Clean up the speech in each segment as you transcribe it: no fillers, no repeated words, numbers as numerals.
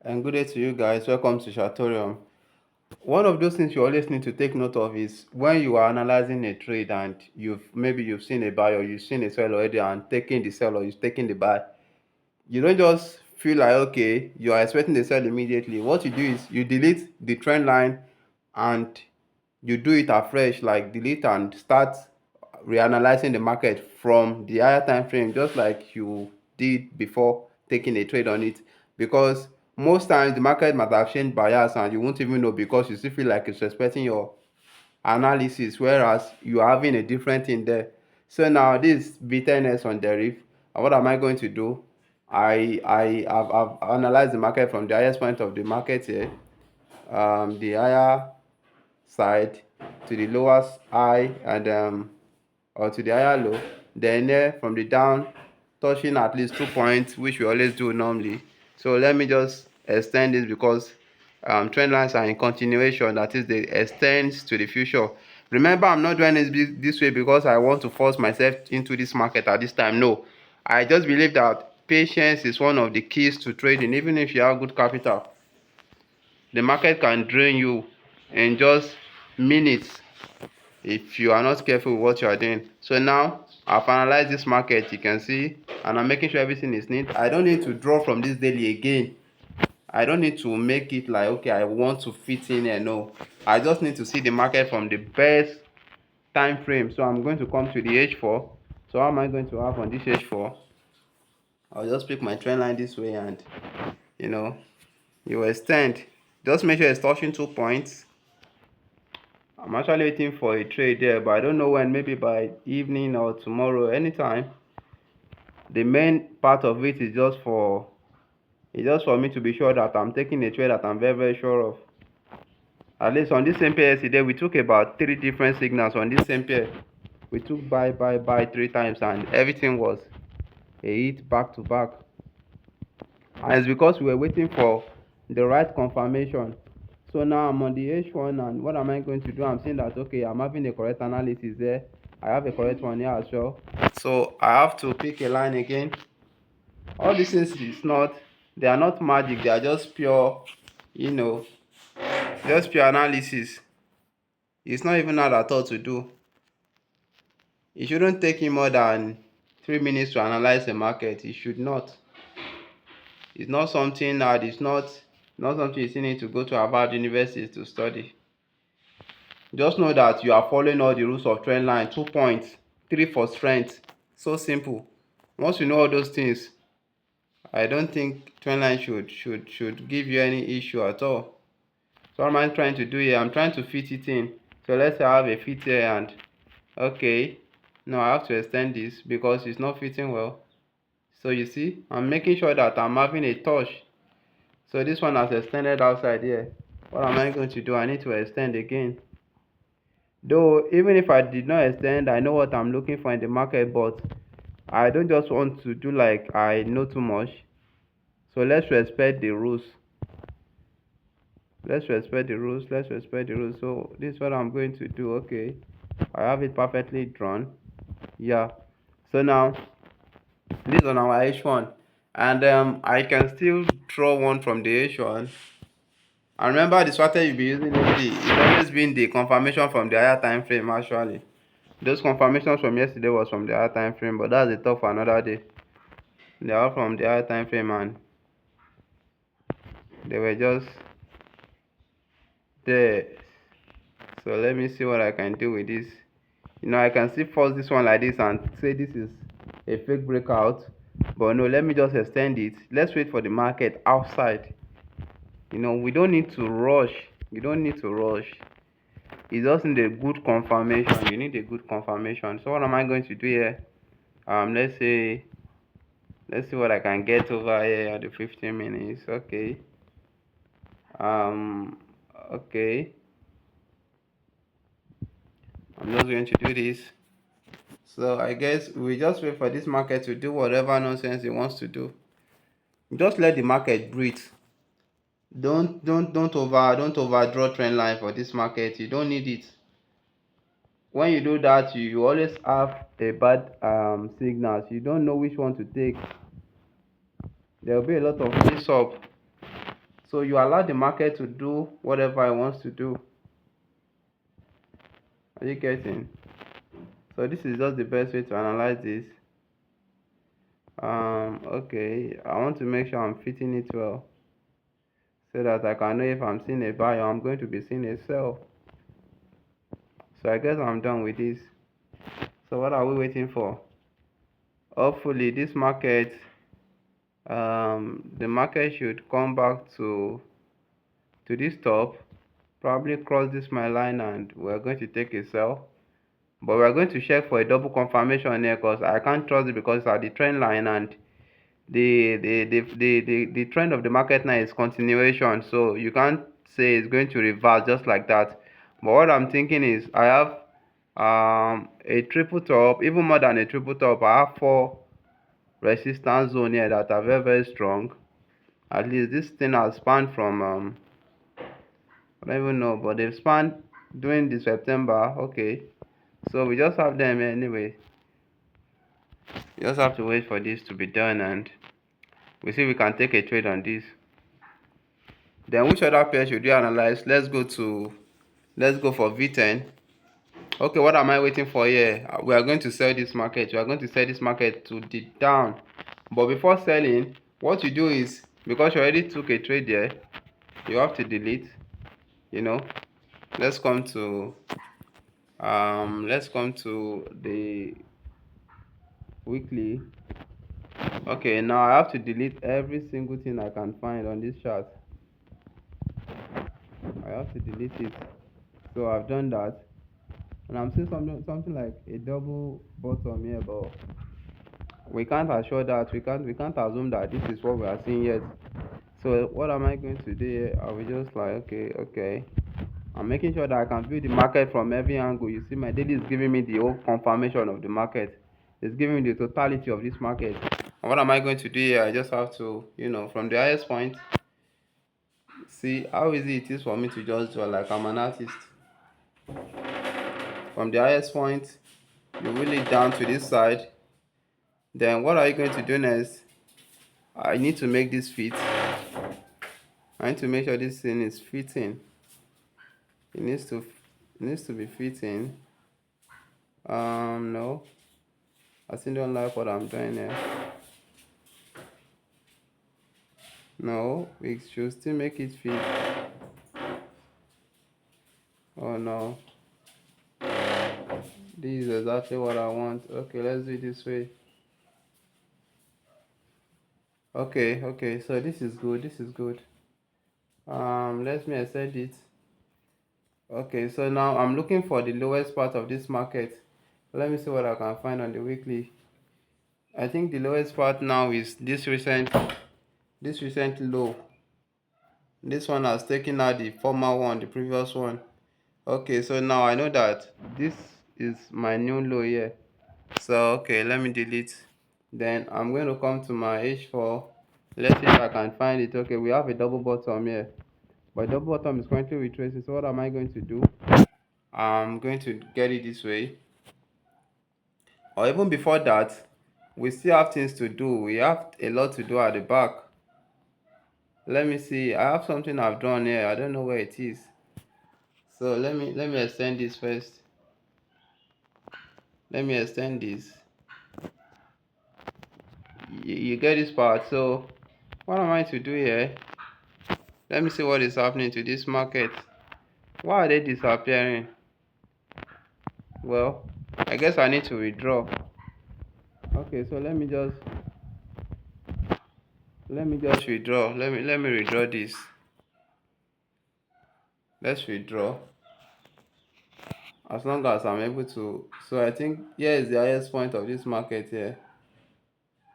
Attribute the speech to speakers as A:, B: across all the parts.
A: And good day to you guys. Welcome to Chartorium. One of those things you always need to take note of is when you are analyzing a trade and you've seen a buy or you've seen a sell already and taking the sell or you've taken the buy. You don't just feel like okay, you are expecting the sell immediately. What you do is you delete the trend line and you do it afresh, like delete and start reanalyzing the market from the higher time frame, just like you did before taking a trade on it. Because most times the market might have changed bias and you won't even know because you still feel like it's respecting your analysis, whereas you are having a different thing there. So now this B10S on Deriv, and what am I going to do? I've analyzed the market from the highest point of the market here, the higher side to the lowest high, and or to the higher low, then from the down touching at least 2 points, which we always do normally. So let me just extend this because trend lines are in continuation, that is, they extends to the future. Remember, I'm not doing this way because I want to force myself into this market at this time. No, I just believe that patience is one of the keys to trading. Even if you have good capital, the market can drain you in just minutes if you are not careful with what you are doing. So now I've analyzed this market, you can see, and I'm making sure everything is neat. I don't need to draw from this daily again. I don't need to make it like okay, I want to fit in here. No, I just need to see the market from the best time frame. So I'm going to come to the H4. So how am I going to have on this H4? I'll just pick my trend line this way and you know you extend. Just make sure it's touching 2 points. I'm actually waiting for a trade there, but I don't know when, maybe by evening or tomorrow, anytime. The main part of it is just for me to be sure that I'm taking a trade that I'm very, very sure of. At least on this same pair yesterday, we took about 3 different signals on this same pair. We took buy 3 times and everything was a hit back to back. And it's because we were waiting for the right confirmation. So now I'm on the H1, and what am I going to do? I'm saying that okay, I'm having a correct analysis there. I have a correct one here as well. So I have to pick a line again. All these things they are not magic, they are just pure, just pure analysis. It's not even hard at all to do. It shouldn't take you more than 3 minutes to analyze the market. It should not. It's not something that is not something you still need to go to Harvard University to study. Just know that you are following all the rules of trend line. 2 points, 3 for strength. So simple. Once you know all those things, I don't think trend line should give you any issue at all. So what am I trying to do here? I'm trying to fit it in. So let's say I have a fit here and okay. No, I have to extend this because it's not fitting well. So you see, I'm making sure that I'm having a touch. So this one has extended outside here. What am I going to do? I need to extend again. Though even if I did not extend, I know what I'm looking for in the market, but I don't just want to do like I know too much. So let's respect the rules. Let's respect the rules. So this is what I'm going to do. Okay, I have it perfectly drawn. Yeah. So now this is on our H1, and I can still draw one from the H1. And remember, the strategy you'll be using lately it's always been the confirmation from the higher time frame. Actually, those confirmations from yesterday was from the higher time frame, but that's a talk for another day. They are from the higher time frame and they were just there. So let me see what I can do with this. I can still force this one like this and say this is a fake breakout, but no, let me just extend it. Let's wait for the market outside. We don't need to rush. You don't need to rush. It just need a good confirmation. You need a good confirmation. So what am I going to do here? Let's see what I can get over here at the 15 minutes. Okay. Okay. I'm just going to do this. So I guess we just wait for this market to do whatever nonsense it wants to do. Just let the market breathe. Don't overdraw trend line for this market. You don't need it. When you do that, you always have a bad signals. You don't know which one to take. There will be a lot of mix up. So you allow the market to do whatever it wants to do. Are you getting? So this is just the best way to analyze this. Okay, I want to make sure I'm fitting it well, so that I can know if I'm seeing a buy or I'm going to be seeing a sell. So I guess I'm done with this. So what are we waiting for? Hopefully this market, the market should come back to this top, probably cross this my line, and we're going to take a sell. But we're going to check for a double confirmation here, because I can't trust it, because it's at the trend line, and the trend of the market now is continuation, so you can't say it's going to reverse just like that. But what I'm thinking is, I have a triple top, even more than a triple top. I have 4 resistance zone here that are very strong. At least this thing has spanned from I don't even know, but they've spanned during the September. Okay, so we just have them anyway. You just have to wait for this to be done, and we see we can take a trade on this. Then which other pair should you analyze? Let's go for V10. Okay, what am I waiting for here? We are going to sell this market. We are going to sell this market to the down. But before selling, what you do is, because you already took a trade there, you have to delete. You know, let's come to the weekly. Okay, now I have to delete every single thing I can find on this chart. I have to delete it. So I've done that, and I'm seeing something like a double bottom here, but we can't assure that. We can't assume that this is what we are seeing yet. So what am I going to do here? I will just like, okay, I'm making sure that I can view the market from every angle. You see, my daily is giving me the whole confirmation of the market. It's giving me the totality of this market. And what am I going to do here? I just have to, from the highest point, see how easy it is for me to just draw like I'm an artist. From the highest point, you wheel it down to this side. Then what are you going to do next? I need to make this fit. I need to make sure this thing is fitting. It needs to be fitting. No, I still don't like what I'm doing here. No, we should still make it fit. Oh no, this is exactly what I want. Okay, let's do it this way. Okay, so this is good. Let me extend it. Okay, so now I'm looking for the lowest part of this market. Let me see what I can find on the weekly. I think the lowest part now is this recent low. This one has taken out the former one, the previous one. Okay, so now I know that this is my new low here. So okay, let me delete. Then I'm going to come to my H4. Let's see if I can find it. Okay, we have a double bottom here, but double bottom is currently retracing. So what am I going to do? I'm going to get it this way. Or even before that, we still have things to do. We have a lot to do at the back. Let me see. I have something I've drawn here. I don't know where it is. So let me extend this first. Let me extend this. You get this part. So what am I to do here? Let me see what is happening to this market. Why are they disappearing? Well, I guess I need to withdraw. Okay, so let me just withdraw. Let me withdraw this. Let's withdraw. As long as I'm able to. So I think here is the highest point of this market here.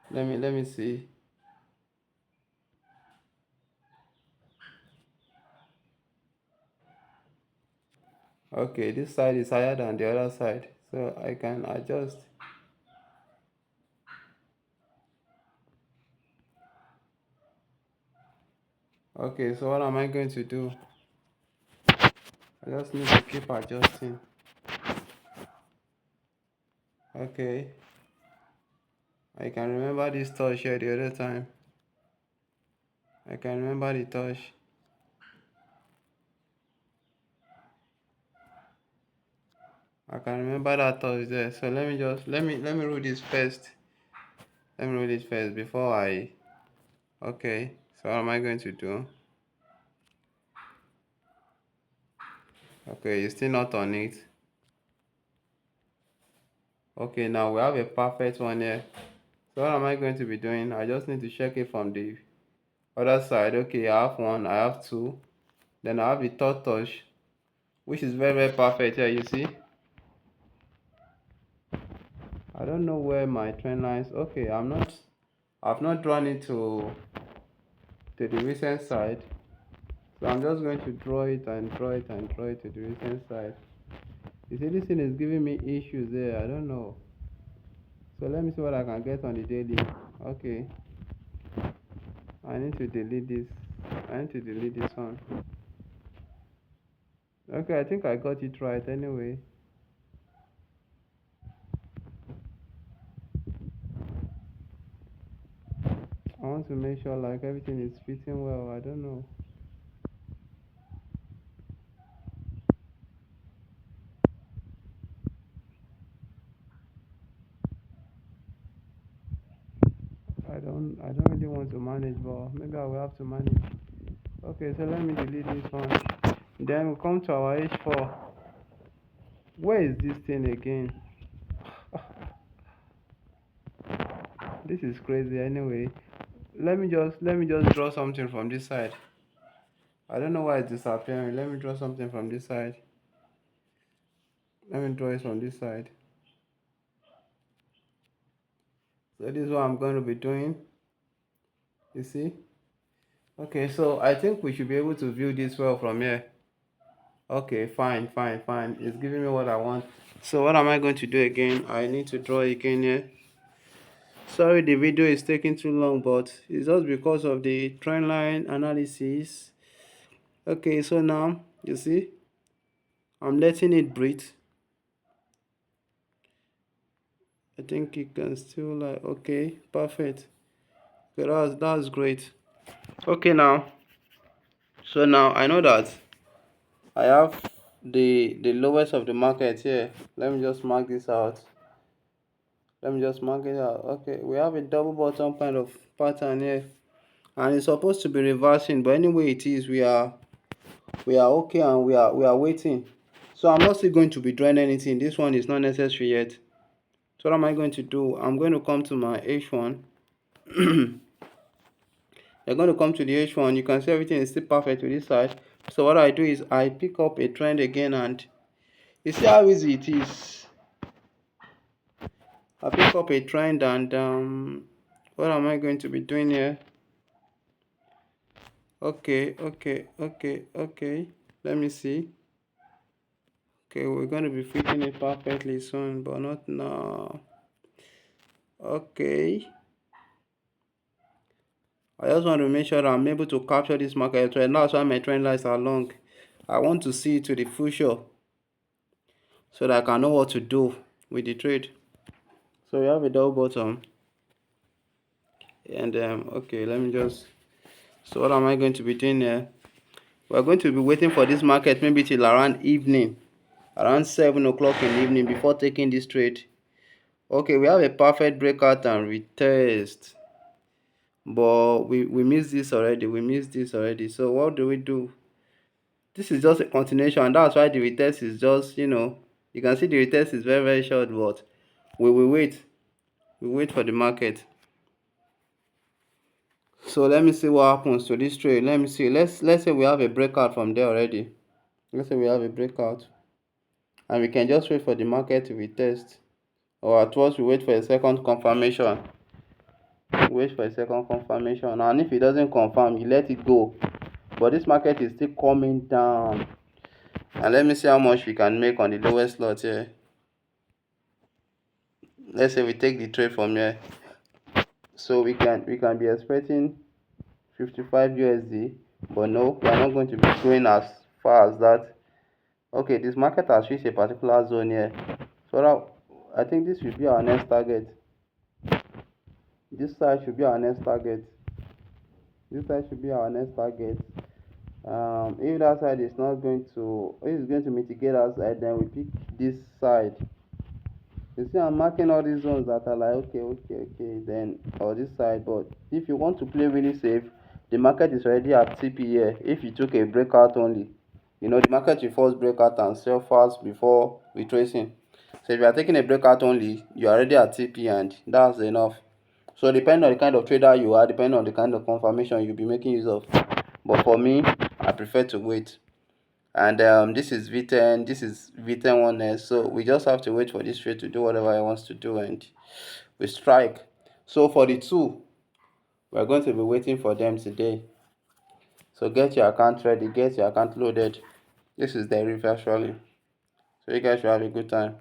A: Let me see. Okay, this side is higher than the other side, so I can adjust. Okay, so what am I going to do? I just need to keep adjusting. Okay, I can remember this touch here the other time. I can remember the touch. I can remember that Thursday. So let me just let me read this first. Let me read this first before I. Okay. So what am I going to do? Okay, you're still not on it. Okay, now we have a perfect one here. So what am I going to be doing? I just need to check it from the other side. Okay, I have one, I have two. Then I have the third touch, which is very, very perfect here, you see. I don't know where my trend lines. Okay, I've not drawn it to the recent side. So I'm just going to draw it and draw it and draw it to the recent side. You see, this thing is giving me issues there. I don't know. So let me see what I can get on the daily. Okay, I need to delete this. I need to delete this one. Okay, I think I got it right anyway. I want to make sure like everything is fitting well. I don't know. I don't really want to manage, but maybe I will have to manage. Okay, so let me delete this one. Then we come to our H4. Where is this thing again? This is crazy anyway. Let me just draw something from this side. I don't know why it's disappearing. Let me draw something from this side. Let me draw it from this side. So this is what I'm going to be doing. You see? Okay, so I think we should be able to view this well from here. Okay, fine. It's giving me what I want. So what am I going to do again? I need to draw again here. Sorry, the video is taking too long, but it's just because of the trend line analysis. Okay, so now you see I'm letting it breathe. I think it can still like okay, perfect. Okay, that's great. Okay, now I know that I have the lowest of the market here. Let me just mark this out. Let me just mark it out. Okay, we have a double bottom kind of pattern here, and it's supposed to be reversing, but anyway it is, we are okay, and we are waiting. So I'm not still going to be drawing anything. This one is not necessary yet. So what am I going to do? I'm going to come to my H1. You're going to come to the H1. You can see everything is still perfect with this side. So what I do is I pick up a trend again, and you see how easy it is. I pick up a trend, and what am I going to be doing here? Okay. Let me see. Okay, we're going to be fitting it perfectly soon, but not now. Okay. I just want to make sure that I'm able to capture this market trend. That's why my trend lines are long. I want to see it to the future so that I can know what to do with the trade. So we have a double bottom, and okay, let me just. So what am I going to be doing here? We're going to be waiting for this market maybe till around evening, around 7 o'clock in the evening before taking this trade. Okay, we have a perfect breakout and retest, but we missed this already. So what do we do? This is just a continuation, and that's why the retest is just, you can see the retest is very, very short, but we will wait. We wait for the market. So let me see what happens to this trade. Let me see. Let's say we have a breakout from there already. Let's say we have a breakout, and we can just wait for the market to retest, or at first we wait for a second confirmation. Wait for a second confirmation, and if it doesn't confirm, you let it go. But this market is still coming down, and let me see how much we can make on the lowest lot here. Let's say we take the trade from here, so we can be expecting 55 USD, but no, we are not going to be going as far as that. Okay, this market has reached a particular zone here, so now I think this should be our next target. This side should be our next target. If that side is not going to, if it's going to mitigate that side, then we pick this side. You see, I'm marking all these ones that are like okay, then or this side. But if you want to play really safe, the market is already at TP here. If you took a breakout only, the market will first break out and sell fast before retracing. So if you are taking a breakout only, you are already at TP, and that's enough. So depending on the kind of trader you are, depending on the kind of confirmation you'll be making use of. But for me, I prefer to wait. And this is V10, this is V10 1S. So we just have to wait for this trade to do whatever it wants to do, and we strike. So for the two, we're going to be waiting for them today. So get your account ready, get your account loaded. This is the Deriv actually. So you guys should have a good time.